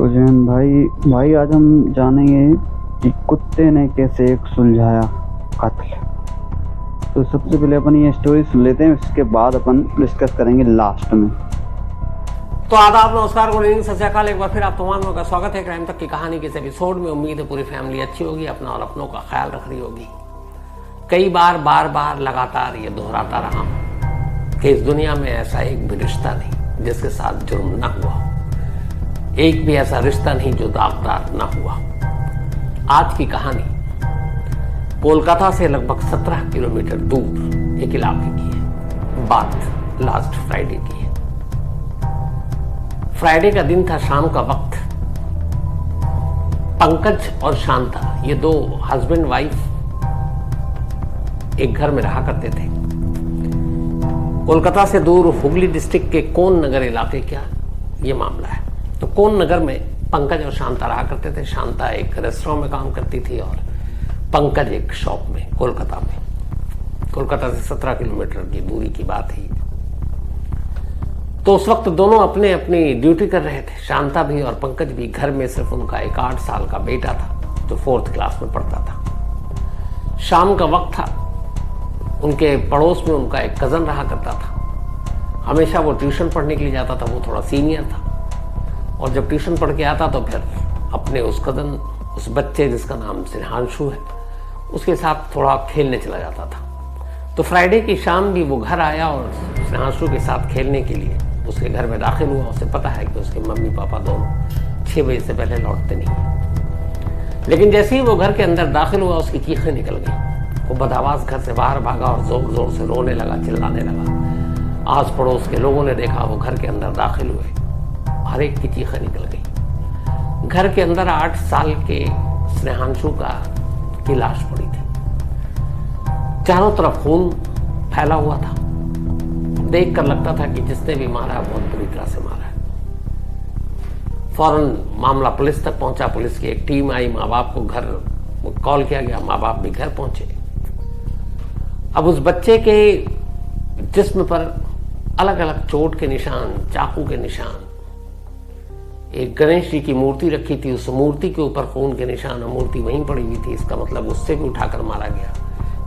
तो जैन भाई आज हम जानेंगे कि कुत्ते ने कैसे एक सुलझाया कत्ल। तो सबसे पहले अपन ये स्टोरी सुन लेते हैं, इसके बाद अपन डिस्कस करेंगे लास्ट में। तो आदाब, नमस्कार, गुड इवनिंग, सत श्री अकाल। एक बार फिर आप तमाम लोगों का स्वागत है क्राइम तक की कहानी के इस एपिसोड में। उम्मीद है पूरी फैमिली अच्छी होगी, अपना और अपनों का ख्याल रख रही होगी। कई बार बार लगातार ये दोहराता रहा कि इस दुनिया में ऐसा एक भी रिश्ता नहीं जिसके साथ जुर्म न हुआ हो, एक भी ऐसा रिश्ता नहीं जो दागदार न हुआ। आज की कहानी कोलकाता से लगभग 17 किलोमीटर दूर एक इलाके की है। बात लास्ट फ्राइडे की है। फ्राइडे का दिन था, शाम का वक्त। पंकज और शांता, ये दो हस्बैंड वाइफ एक घर में रहा करते थे। कोलकाता से दूर हुगली डिस्ट्रिक्ट के कोन नगर इलाके का ये मामला है। तो कोन नगर में पंकज और शांता रहा करते थे। शांता एक रेस्टोरेंट में काम करती थी और पंकज एक शॉप में कोलकाता में। कोलकाता से 17 किलोमीटर की दूरी की बात है। तो उस वक्त दोनों अपने अपनी ड्यूटी कर रहे थे, शांता भी और पंकज भी। घर में सिर्फ उनका एक 8 साल का बेटा था जो 4th क्लास में पढ़ता था। शाम का वक्त था। उनके पड़ोस में उनका एक कज़न रहा करता था। हमेशा वो ट्यूशन पढ़ने के लिए जाता था, वो थोड़ा सीनियर था। और जब ट्यूशन पढ़ के आता तो फिर अपने उस कज़न, उस बच्चे जिसका नाम स्नेहांशु है, उसके साथ थोड़ा खेलने चला जाता था। तो फ्राइडे की शाम भी वो घर आया और स्नेहांशु के साथ खेलने के लिए उसके घर में दाखिल हुआ। उसे पता है कि उसके मम्मी पापा दोनों 6 बजे से पहले लौटते नहीं। लेकिन जैसे ही वो घर के अंदर दाखिल हुआ, उसकी चीखें निकल गई। वो बदआवाज घर से बाहर भागा और जोर जोर से रोने लगा, चिल्लाने लगा। आस पड़ोस के लोगों ने देखा, वो घर के अंदर दाखिल हुए, हर एक की चीखें निकल गई। घर के अंदर 8 साल के स्नेहांशु की लाश पड़ी थी। चारों तरफ खून फैला हुआ था। देख कर लगता था कि जिसने भी मारा है बहुत बुरी तरह से मारा है। फौरन मामला पुलिस तक पहुंचा। पुलिस की एक टीम आई, माँ बाप को घर कॉल किया गया, माँ बाप भी घर पहुंचे। अब उस बच्चे के जिस्म पर अलग अलग चोट के निशान, चाकू के निशान। एक गणेश जी की मूर्ति रखी थी, उस मूर्ति के ऊपर खून के निशान। मूर्ति वहीं पड़ी हुई थी, इसका मतलब उससे भी उठाकर मारा गया।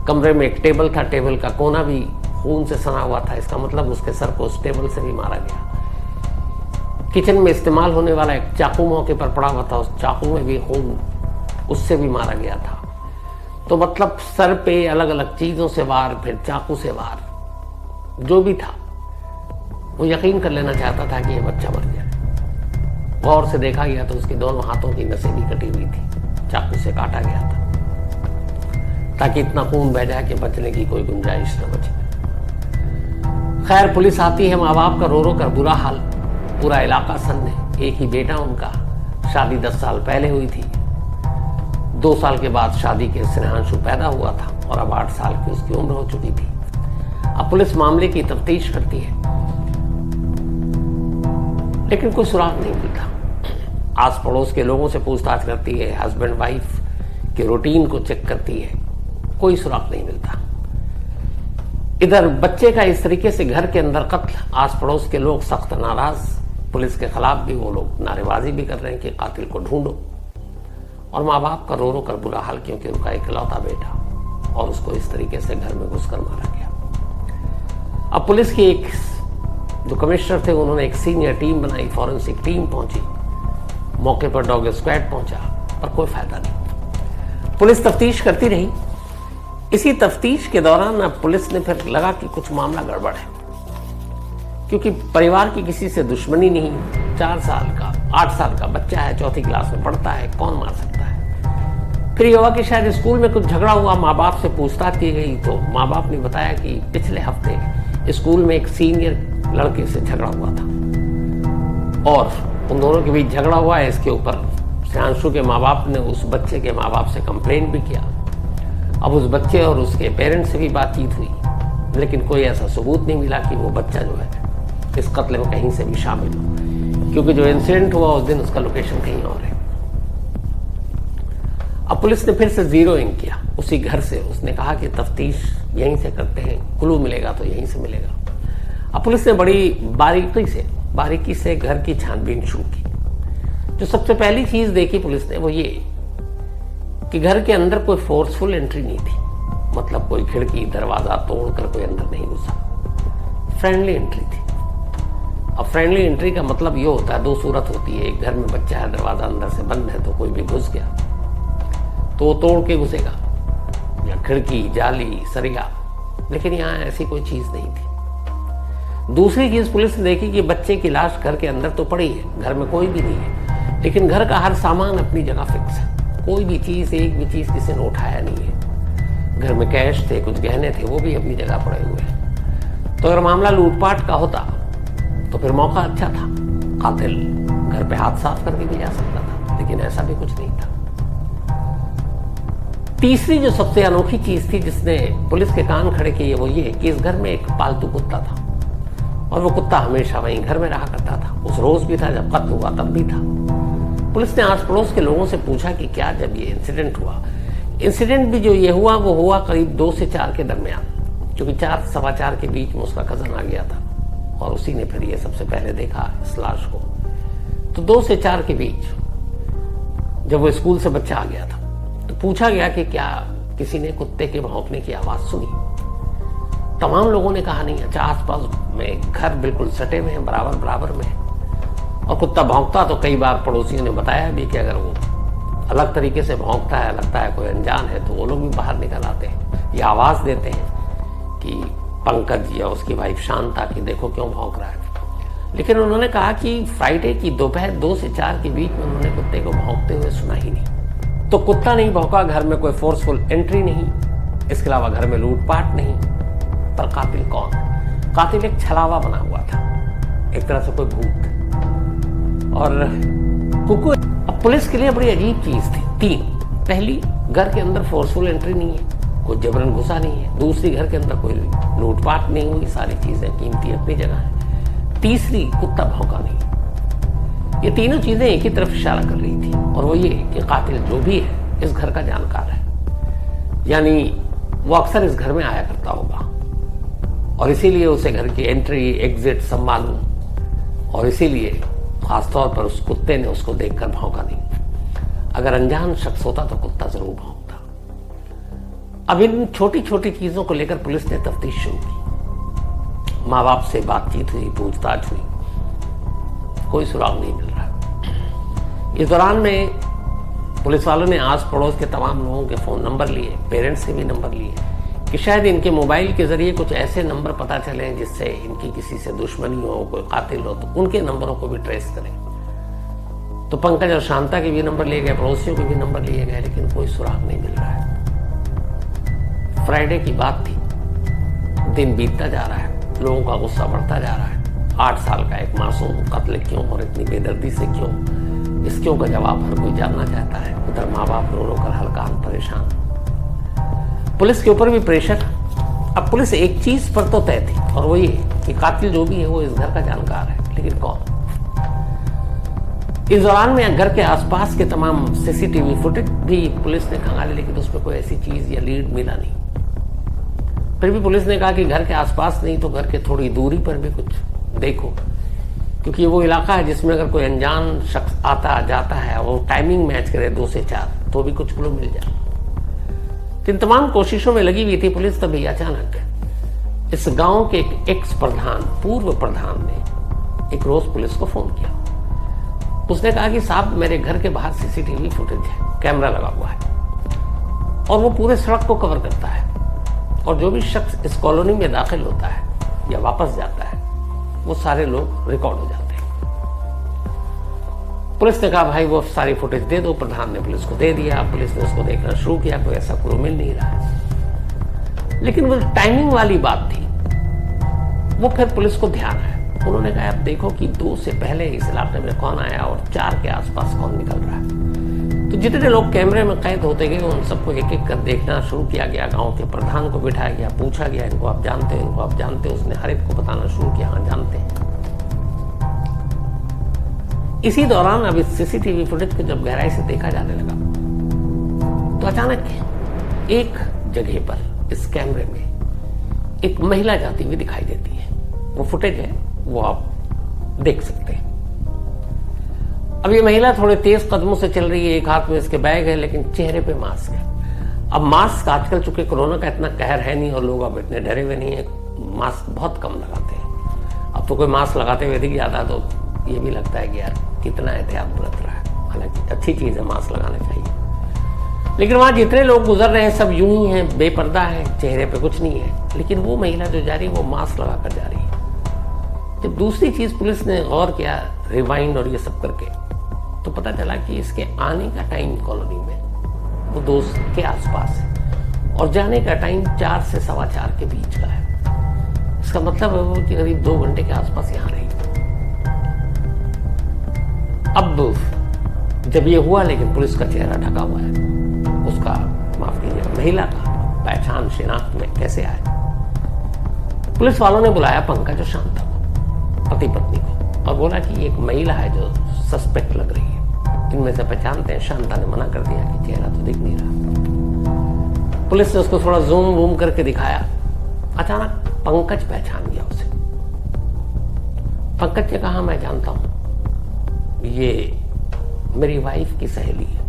कमरे में एक टेबल था, टेबल का कोना भी खून से सना हुआ था, इसका मतलब उसके सर को उस टेबल से भी मारा गया। किचन में इस्तेमाल होने वाला एक चाकू मौके पर पड़ा हुआ था, उस चाकू में भी खून, उससे भी मारा गया था। तो मतलब सर पे अलग अलग चीजों से वार, फिर चाकू से वार, जो भी था वो यकीन कर लेना चाहता था कि ये बच्चा मर गया। गौर से देखा गया तो उसके दोनों हाथों की नसें भी कटी हुई थी, चाकू से काटा गया था ताकि इतना खून बह जाए कि बचने की कोई गुंजाइश न बचे। खैर, पुलिस आती है। माँ बाप का रो रो कर बुरा हाल, पूरा इलाका सन्ने। एक ही बेटा उनका, शादी 10 साल पहले हुई थी। 2 साल के बाद शादी के स्नेहांशु पैदा हुआ था और अब 8 साल की उसकी उम्र हो चुकी थी। अब पुलिस मामले की तफ्तीश करती है, लेकिन कोई सुराग नहीं मिलता। आस पड़ोस के लोगों से पूछताछ करती है, हस्बैंड वाइफ के रूटीन को चेक करती है, कोई सुराग नहीं मिलता। इधर बच्चे का इस तरीके से घर के अंदर कत्ल, आस पड़ोस के लोग सख्त नाराज। पुलिस के खिलाफ भी वो लोग नारेबाजी भी कर रहे हैं कि कातिल को ढूंढो। और माँ बाप का रो रो कर बुरा हाल, क्योंकि उनका इकलौता बेटा और उसको इस तरीके से घर में घुसकर मारा गया। अब पुलिस की एक जो कमिश्नर थे, उन्होंने एक सीनियर टीम बनाई, फॉरेंसिक टीम पहुंची। मौके पर डॉग स्क्वाड पहुंचा, पर कोई फायदा नहीं। पुलिस तफ्तीश करती रही। इसी तफ्तीश के दौरान अब पुलिस ने फिर लगा कि कुछ मामला गड़बड़ है, क्योंकि परिवार की किसी से दुश्मनी नहीं। 4 साल का, 8 साल का बच्चा है, 4th क्लास में पढ़ता है, कौन मार सकता है। फिर ये हुआ कि शायद स्कूल में कुछ झगड़ा हुआ। माँ बाप से पूछताछ की गई तो माँ बाप ने बताया कि पिछले हफ्ते स्कूल में एक सीनियर लड़के से झगड़ा हुआ था और उन दोनों के बीच झगड़ा हुआ है। इसके ऊपर स्नेहांशु के माँ बाप ने उस बच्चे के माँ बाप से कंप्लेंट भी किया। अब उस बच्चे और उसके पेरेंट्स से भी बातचीत हुई, लेकिन कोई ऐसा सबूत नहीं मिला कि वो बच्चा जो है इस कत्ल में कहीं से भी शामिल हो, क्योंकि जो इंसिडेंट हुआ उस दिन उसका लोकेशन कहीं और है। अब पुलिस ने फिर से जीरोइंग किया उसी घर से। उसने कहा कि तफ्तीश यहीं से करते हैं, क्लू मिलेगा तो यहीं से मिलेगा। अब पुलिस ने बड़ी बारीकी से घर की छानबीन शुरू की। जो सबसे पहली चीज देखी पुलिस ने वो ये कि घर के अंदर कोई फोर्सफुल एंट्री नहीं थी, मतलब कोई खिड़की दरवाजा तोड़कर कोई अंदर नहीं घुसा, फ्रेंडली एंट्री थी। अब फ्रेंडली एंट्री का मतलब ये होता है, दो सूरत होती है, एक घर में बच्चा है, दरवाजा अंदर से बंद है, तो कोई भी घुस गया तो वो तोड़ के घुसेगा, या खिड़की, जाली, सरिया, लेकिन यहाँ ऐसी कोई चीज नहीं थी। दूसरी चीज पुलिस ने देखी कि बच्चे की लाश घर के अंदर तो पड़ी है, घर में कोई भी नहीं है, लेकिन घर का हर सामान अपनी जगह फिक्स है, कोई भी चीज, एक भी चीज किसी ने उठाया नहीं है। घर में कैश थे, कुछ गहने थे, वो भी अपनी जगह पड़े हुए हैं। तो अगर मामला लूटपाट का होता तो फिर मौका अच्छा था, कातिल घर पे हाथ साफ करके भी जा सकता था, लेकिन ऐसा भी कुछ नहीं था। तीसरी जो सबसे अनोखी चीज थी जिसने पुलिस के कान खड़े किए वो ये कि इस घर में एक पालतू कुत्ता था, और वो कुत्ता हमेशा वहीं घर में रहा करता था। उस रोज भी था, जब कत्ल हुआ तब भी था। पुलिस ने आस पड़ोस के लोगों से पूछा कि क्या जब ये इंसिडेंट हुआ, इंसिडेंट भी जो ये हुआ वो हुआ करीब 2 से 4 के दरमियान, क्योंकि 4 सवा 4 के बीच में उसका कजन आ गया था और उसी ने फिर ये सबसे पहले देखा इस लाश को। तो 2 से 4 के बीच जब वो स्कूल से बच्चा आ गया था तो पूछा गया कि क्या किसी ने कुत्ते के भौंकने की आवाज सुनी। तमाम लोगों ने कहा नहीं। अच्छा, आसपास में घर बिल्कुल सटे हुए हैं, बराबर बराबर में, और कुत्ता भौंकता तो कई बार पड़ोसियों ने बताया भी कि अगर वो अलग तरीके से भौंकता है, लगता है कोई अनजान है, तो वो लोग भी बाहर निकल आते हैं, ये आवाज देते हैं कि पंकज या उसकी वाइफ शांता की देखो क्यों भौंक रहा है। लेकिन उन्होंने कहा कि फ्राइडे की दोपहर 2 से 4 के बीच में उन्होंने कुत्ते को भौंकते हुए सुना ही नहीं। तो कुत्ता नहीं भौंका, घर में कोई फोर्सफुल एंट्री नहीं, इसके अलावा घर में लूटपाट नहीं। पर कातिल कौन? कातिल एक छलावा बना हुआ था, एक तरह से कोई भूत। और कुकु अब पुलिस के लिए बड़ी अजीब चीज थी। 3, पहली, घर के अंदर फोर्सफुल एंट्री नहीं है, कोई जबरन घुसा नहीं है। दूसरी, घर के अंदर कोई लूटपाट नहीं हुई, सारी चीजें कीमती अपनी जगह है। तीसरी, कुत्ता भौंका नहीं। ये तीनों चीजें एक ही तरफ इशारा कर रही थी, और वो ये कि कातिल जो भी है इस घर का जानकार है, यानी वो अक्सर इस घर में आया करता होगा, और इसीलिए उसे घर की एंट्री एग्जिट सब मालूम, और इसीलिए खासतौर पर उस कुत्ते ने उसको देखकर भौंका नहीं। अगर अनजान शख्स होता तो कुत्ता जरूर भौंकता। अब इन छोटी छोटी चीजों को लेकर पुलिस ने तफ्तीश शुरू की। माँ बाप से बातचीत हुई, पूछताछ हुई, कोई सुराग नहीं मिल रहा। इस दौरान में पुलिस वालों ने आस पड़ोस के तमाम लोगों के फोन नंबर लिए, पेरेंट्स के भी नंबर लिए, कि शायद इनके मोबाइल के जरिए कुछ ऐसे नंबर पता चले जिससे इनकी किसी से दुश्मनी हो, कोई कातिल हो, तो उनके नंबरों को भी ट्रेस करें। तो पंकज और शांता के भी नंबर लिए गए, पड़ोसियों के भी नंबर लिए गए, लेकिन कोई सुराग नहीं मिल रहा है। फ्राइडे की बात थी, दिन बीतता जा रहा है, लोगों का गुस्सा बढ़ता जा रहा है। 8 साल का एक मासूम कत्ल क्यों, और इतनी बेदर्दी से क्यों, इस क्यों का जवाब हर कोई जानना चाहता है। उधर माँ बाप रो रो कर हल्कान परेशान, पुलिस के ऊपर भी प्रेशर। अब पुलिस एक चीज पर तो तय थी, और वो ये कि कातिल जो भी है वो इस घर का जानकार है, लेकिन कौन? इस दौरान में घर के आसपास के तमाम सीसीटीवी फुटेज भी पुलिस ने खंगाले, लेकिन उसमें कोई ऐसी चीज या लीड मिला नहीं। फिर भी पुलिस ने कहा कि घर के आसपास नहीं तो घर के थोड़ी दूरी पर भी कुछ देखो, क्योंकि वो इलाका है जिसमें अगर कोई अनजान शख्स आता जाता है, वो टाइमिंग मैच करे 2 से 4, तो भी कुछ क्लू मिल जाए। इन तमाम कोशिशों में लगी हुई थी पुलिस, तभी अचानक इस गांव के एक एक्स प्रधान, पूर्व प्रधान ने एक रोज पुलिस को फोन किया। उसने कहा कि साहब, मेरे घर के बाहर सीसीटीवी फुटेज है, कैमरा लगा हुआ है, और वो पूरे सड़क को कवर करता है, और जो भी शख्स इस कॉलोनी में दाखिल होता है या वापस जाता है वो सारे लोग रिकॉर्ड हो जाते हैं। पुलिस ने कहा भाई वो सारी फुटेज दे दो। प्रधान ने पुलिस को दे दिया। पुलिस ने उसको देखना शुरू किया, कोई ऐसा क्लू मिल नहीं रहा है। लेकिन वो टाइमिंग वाली बात थी, वो फिर पुलिस को ध्यान आया। उन्होंने कहा आप देखो कि 2 से पहले इस इलाके में कौन आया और 4 के आसपास कौन निकल रहा है। तो जितने लोग कैमरे में कैद होते गए उन सबको एक एक कर देखना शुरू किया गया। गांव के प्रधान को बिठाया गया, पूछा गया इनको आप जानते हैं, इनको आप जानते हैं। उसने हर एक को बताना शुरू किया, हाँ जानते हैं। इसी दौरान अब इस सीसीटीवी फुटेज को जब गहराई से देखा जाने लगा तो अचानक एक जगह पर इस कैमरे में एक महिला जाती हुई दिखाई देती है। वो फुटेज है, वो आप देख सकते हैं। अब ये महिला थोड़े तेज कदमों से चल रही है, एक हाथ में इसके बैग है लेकिन चेहरे पे मास्क है। अब मास्क आजकल चूंकि कोरोना का इतना कहर है नहीं और लोग अब इतने डरे हुए नहीं है, मास्क बहुत कम लगाते हैं। अब तो कोई मास्क लगाते हुए दिख जाता तो ये भी लगता है कि यार कितना एहतियात बरत रहा है। हालांकि अच्छी चीज़ है, मास्क लगाना चाहिए, लेकिन वहाँ जितने लोग गुजर रहे हैं सब यूं ही हैं, बेपर्दा है, चेहरे पे कुछ नहीं है। लेकिन वो महिला जो जा रही है वो मास्क लगा कर जा रही है। जब दूसरी चीज़ पुलिस ने गौर किया, रिवाइंड और ये सब करके, तो पता चला कि इसके आने का टाइम कॉलोनी में वो 2 के आसपास है और जाने का टाइम 4 से 4:15 के बीच का है। इसका मतलब है वो कि करीब 2 घंटे के आसपास यहाँ रही। अब जब ये हुआ, लेकिन पुलिस का चेहरा ढका हुआ है, उसका माफ कीजिएगा महिला का पहचान शिनाख्त में कैसे आए। पुलिस वालों ने बुलाया पंकज और शांता को, पति पत्नी को, और बोला कि एक महिला है जो सस्पेक्ट लग रही है, इनमें से पहचानते हैं। शांता ने मना कर दिया कि चेहरा तो दिख नहीं रहा। पुलिस ने उसको थोड़ा जूम वूम करके दिखाया। अचानक पंकज पहचान गया उसे। पंकज ने कहा, मैं जानता हूं, ये मेरी वाइफ की सहेली है,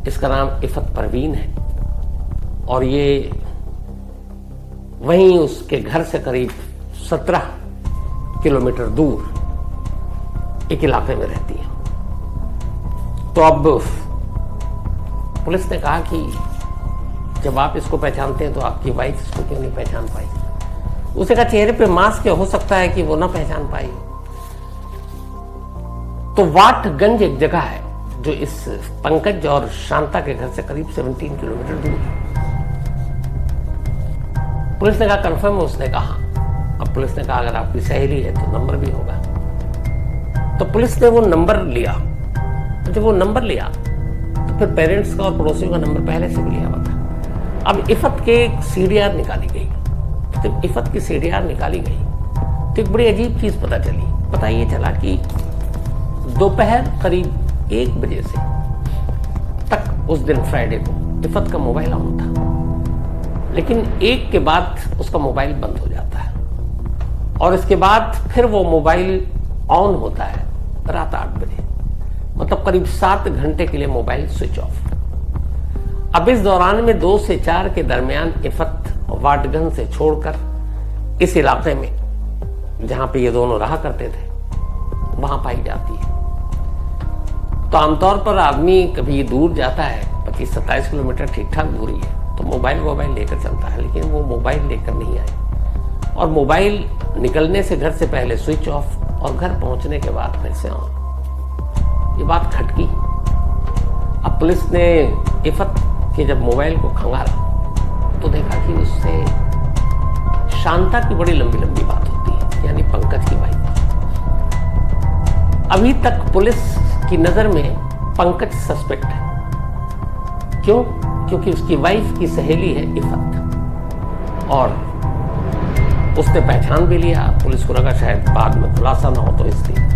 इसका नाम इफत परवीन है और ये वहीं उसके घर से करीब 17 किलोमीटर दूर एक इलाके में रहती है। तो अब पुलिस ने कहा कि जब आप इसको पहचानते हैं तो आपकी वाइफ इसको क्यों नहीं पहचान पाई? उसे कहा चेहरे पे मास्क है, हो सकता है कि वो ना पहचान पाई। तो वाटगंज एक जगह है जो इस पंकज और शांता के घर से करीब 17 किलोमीटर दूर है। पुलिस ने कहा कंफर्म है? उसने कहा। अब पुलिस ने कहा अगर आपकी सहेली है तो नंबर भी होगा। तो पुलिस ने वो नंबर लिया। जब वो नंबर लिया तो फिर पेरेंट्स का और पड़ोसियों का नंबर पहले से भी लिया हुआ था। अब इफत के CDR निकाली गई। जब इफत की CDR निकाली गई तो एक बड़ी अजीब चीज पता चली। पता ये चला कि दोपहर करीब 1 बजे से तक उस दिन फ्राइडे को इफत का मोबाइल ऑन था, लेकिन 1 के बाद उसका मोबाइल बंद हो जाता है और इसके बाद फिर वो मोबाइल ऑन होता है रात 8 बजे, मतलब करीब 7 घंटे के लिए मोबाइल स्विच ऑफ। अब इस दौरान में 2 से 4 के दरमियान इफत वाटगंज से छोड़कर इस इलाके में जहां पे ये दोनों रहा करते थे वहां पाई जाती है। तो आमतौर पर आदमी कभी दूर जाता है, 25-27 किलोमीटर ठीक ठाक दूरी है, तो मोबाइल लेकर चलता है, लेकिन वो मोबाइल लेकर नहीं आई और मोबाइल निकलने से घर से पहले स्विच ऑफ और घर पहुंचने के बाद फिर से ऑन। ये बात खटकी। अब पुलिस ने इफत के जब मोबाइल को खंगाला तो देखा कि उससे शांता की बड़ी लंबी लंबी बात होती है, यानी पंकज की वाइफ। अभी तक पुलिस की नजर में पंकज सस्पेक्ट है। क्यों? क्योंकि उसकी वाइफ की सहेली है इफत और उसने पहचान भी लिया। पुलिस को लगा शायद बाद में खुलासा ना हो तो इसलिए।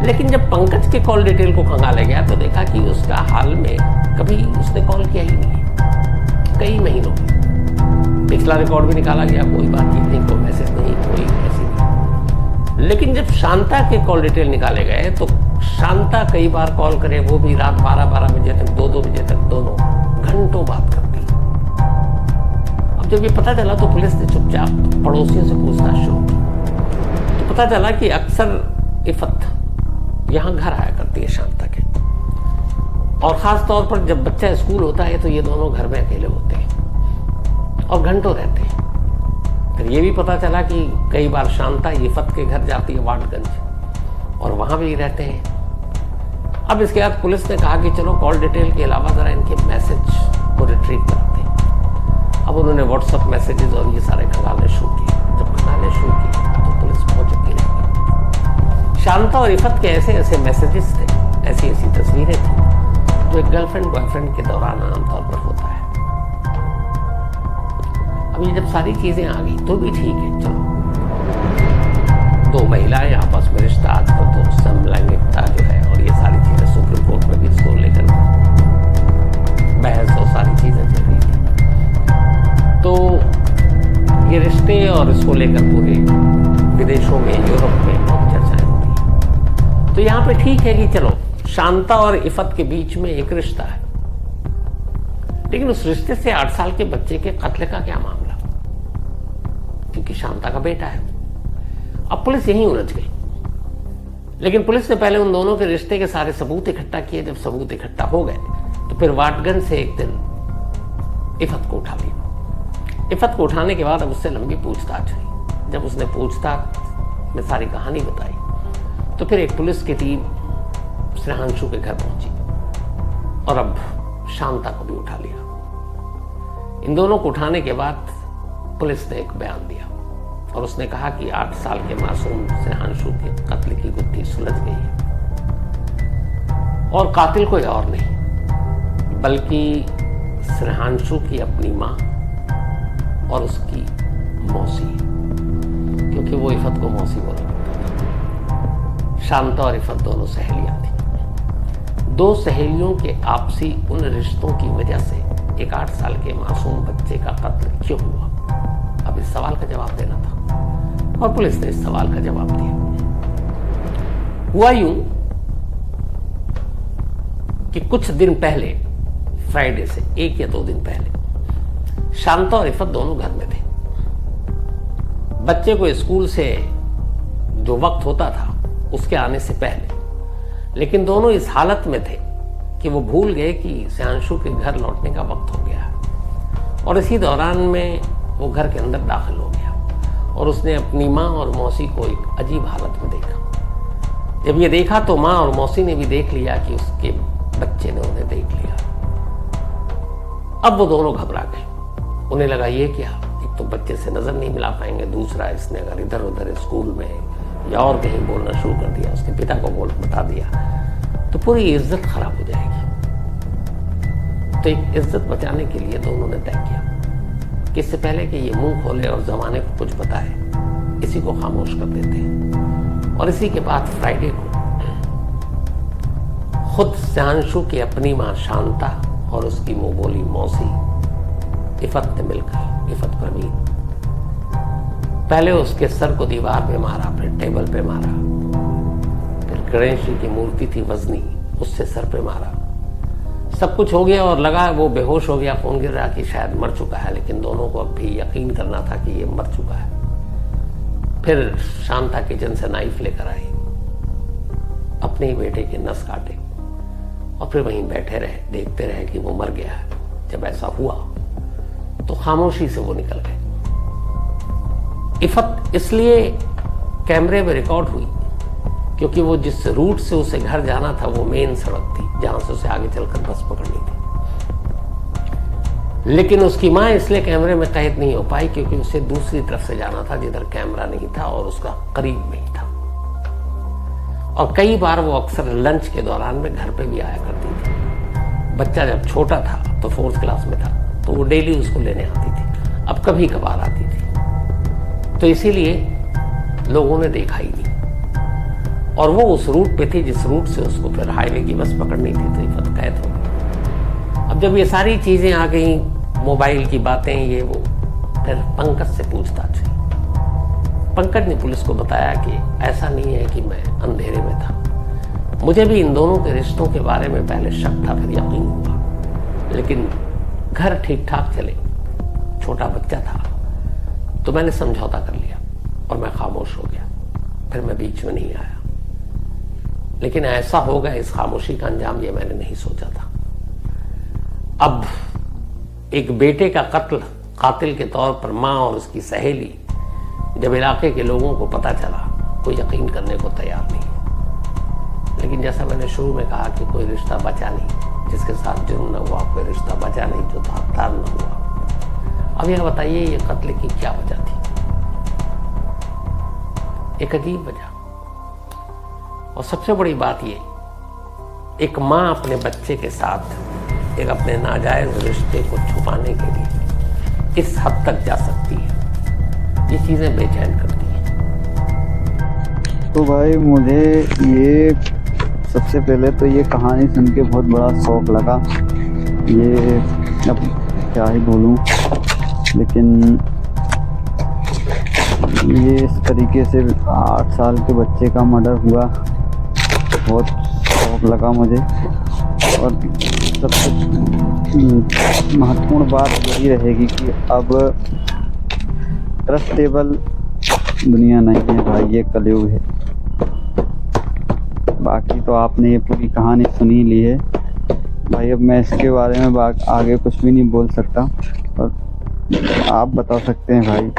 लेकिन जब पंकज के कॉल डिटेल को खंगाला गया तो देखा कि उसका हाल में कभी उसने कॉल किया ही नहीं है, कई महीनों में। पिछला रिकॉर्ड भी निकाला गया, कोई बातचीत नहीं, कोई मैसेज नहीं, कोई ऐसी नहीं। लेकिन जब शांता के कॉल डिटेल निकाले गए तो शांता कई बार कॉल करे, वो भी रात 12-12 बजे तक, 2-2 बजे तक, दोनों घंटों बात करती। अब जब ये पता चला तो पुलिस ने चुपचाप पड़ोसियों से पूछताछ शुरू की। तो पता चला कि अक्सर इफत यहाँ घर आया करती है शांता के, और खास तौर पर जब बच्चा स्कूल होता है तो ये दोनों घर में अकेले होते हैं और घंटों रहते हैं। फिर ये भी पता चला कि कई बार शांता इफत के घर जाती है वाटगंज और वहां भी रहते हैं। अब इसके बाद पुलिस ने कहा कि चलो कॉल डिटेल के अलावा जरा इनके मैसेज को रिट्रीव करते हैं। अब उन्होंने व्हाट्सएप मैसेजेस और ये सारे खंगालने शुरू किए। जब खंगालने शुरू किए तो पुलिस पहुंच चुकी नहीं। शांता और इफत के ऐसे ऐसे मैसेजेस थे, ऐसी ऐसी तस्वीरें थी जो एक गर्लफ्रेंड बॉयफ्रेंड के दौरान आमतौर पर होता है। अब ये जब सारी चीजें आ गई तो भी ठीक है, चलो 2 महिलाएं आपस में रिश्ता, आजकल तो समलैंगिकता जो है और ये सारी चीजें सुप्रीम कोर्ट में भी इसको लेकर बहस और सारी चीजें चल रही थी। तो ये रिश्ते और इसको लेकर पूरे विदेशों में, यूरोप में बहुत चर्चाएं हो रही। तो यहाँ पे ठीक है कि चलो शांता और इफत के बीच में एक रिश्ता है, लेकिन उस रिश्ते से 8 साल के बच्चे के कत्ल का क्या मामला? क्योंकि शांता का बेटा है। अब पुलिस यहीं उलझ गई, लेकिन पुलिस ने पहले उन दोनों के रिश्ते के सारे सबूत इकट्ठा किए। जब सबूत इकट्ठा हो गए तो फिर वाटगंज से एक दिन इफत को उठा लिया। इफत को उठाने के बाद अब उससे लंबी पूछताछ हुई। जब उसने पूछताछ में सारी कहानी बताई तो फिर एक पुलिस की टीम स्नेहांशु के घर पहुंची और अब शांता को भी उठा लिया। इन दोनों को उठाने के बाद पुलिस ने एक बयान दिया और उसने कहा कि 8 साल के मासूम स्नेहांशु के कत्ल की गुत्थी सुलझ गई है और कातिल कोई और नहीं बल्कि स्नेहांशु की अपनी मां और उसकी मौसी, क्योंकि वो इफत को मौसी बोला करता था। शांता और इफत दोनों सहेलियां थी। 2 सहेलियों के आपसी उन रिश्तों की वजह से एक 8 साल के मासूम बच्चे का कत्ल क्यों हुआ? अब इस सवाल का जवाब देना था और पुलिस ने इस सवाल का जवाब दिया। हुआ यूं कि कुछ दिन पहले, फ्राइडे से 1 या 2 दिन पहले, शांता और इफत दोनों घर में थे। बच्चे को स्कूल से जो वक्त होता था उसके आने से पहले, लेकिन दोनों इस हालत में थे कि वो भूल गए कि स्नेहांशु के घर लौटने का वक्त हो गया है। और इसी दौरान में वो घर के अंदर दाखिल हो गया और उसने अपनी माँ और मौसी को एक अजीब हालत में देखा। जब ये देखा तो माँ और मौसी ने भी देख लिया कि उसके बच्चे ने उन्हें देख लिया। अब वो दोनों घबरा गए। उन्हें लगा ये क्या, एक तो बच्चे से नजर नहीं मिला पाएंगे, दूसरा इसने अगर इधर उधर स्कूल में या और कहीं बोलना शुरू कर दिया, उसके पिता को बता दिया, तो पूरी इज्जत खराब हो जाएगी। तो एक इज्जत बचाने के लिए दोनों ने तय किया कि इससे पहले कि ये मुंह खोले और जमाने को कुछ बताए, इसी को खामोश कर देते हैं। और इसी के बाद फ्राइडे को खुद स्नेहांशु की अपनी मां शांता और उसकी मुंह बोली मौसी इफत ने मिलकर, इफत प्रवीण, पहले उसके सर को दीवार पे मारा, फिर टेबल पे मारा, फिर गणेश जी की मूर्ति थी वजनी, उससे सर पे मारा। सब कुछ हो गया और लगा वो बेहोश हो गया, खून गिर रहा कि शायद मर चुका है, लेकिन दोनों को अब भी यकीन करना था कि ये मर चुका है। फिर शांता किचन से नाइफ लेकर आई, अपने ही बेटे के नस काटे और फिर वहीं बैठे रहे, देखते रहे कि वो मर गया है। जब ऐसा हुआ तो खामोशी से वो निकल गए। इफत इसलिए कैमरे में रिकॉर्ड हुई क्योंकि वो जिस रूट से उसे घर जाना था वो मेन सड़क थी जहां से उसे आगे चलकर बस पकड़नी थी। लेकिन उसकी मां इसलिए कैमरे में कैद नहीं हो पाई क्योंकि उसे दूसरी तरफ से जाना था जिधर कैमरा नहीं था और उसका करीब में ही था। और कई बार वो अक्सर लंच के दौरान में घर पे भी आया करती थी। बच्चा जब छोटा था तो 4th क्लास में था तो वो डेली उसको लेने आती थी, अब कभी कभार आती थी। तो इसीलिए लोगों ने देखा ही नहीं। और वो उस रूट पे थी जिस रूट से उसको फिर हाईवे की बस पकड़नी थी, तो इफत कैद हो गई। अब जब ये सारी चीजें आ गई, मोबाइल की बातें, ये वो, फिर पंकज से पूछताछ हुई। पंकज ने पुलिस को बताया कि ऐसा नहीं है कि मैं अंधेरे में था, मुझे भी इन दोनों के रिश्तों के बारे में पहले शक था, फिर यकीन हुआ, लेकिन घर ठीक ठाक चले, छोटा बच्चा था, तो मैंने समझौता कर लिया और मैं खामोश हो गया, फिर मैं बीच में नहीं आया। लेकिन ऐसा होगा, इस खामोशी का अंजाम ये मैंने नहीं सोचा था। अब एक बेटे का कत्ल कातिल के तौर पर मां और उसकी सहेली, जब इलाके के लोगों को पता चला, कोई यकीन करने को तैयार नहीं। लेकिन जैसा मैंने शुरू में कहा कि कोई रिश्ता बचा नहीं, जिसके साथ जुर्म न हुआ, कोई रिश्ता बचा नहीं जो हकदार न हुआ। अब यह बताइए ये कत्ल की क्या वजह थी? एक अजीब वजह। और सबसे बड़ी बात ये, एक मां अपने बच्चे के साथ एक अपने नाजायज रिश्ते को छुपाने के लिए इस हद तक जा सकती है, ये चीजें बेचैन करती हैं। तो भाई मुझे ये सबसे पहले तो ये कहानी सुन के बहुत बड़ा शौक लगा। ये अब क्या ही बोलूं, लेकिन ये इस तरीके से 8 साल के बच्चे का मर्डर हुआ, बहुत शौक लगा मुझे। और सबसे महत्वपूर्ण बात यही रहेगी कि अब ट्रस्टेबल दुनिया नहीं है भाई, ये कलयुग है। बाकी तो आपने ये पूरी कहानी सुनी ली है भाई, अब मैं इसके बारे में आगे कुछ भी नहीं बोल सकता। और आप बता सकते हैं भाई,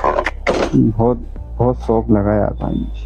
बहुत बहुत शौक लगा यार भाई मुझे।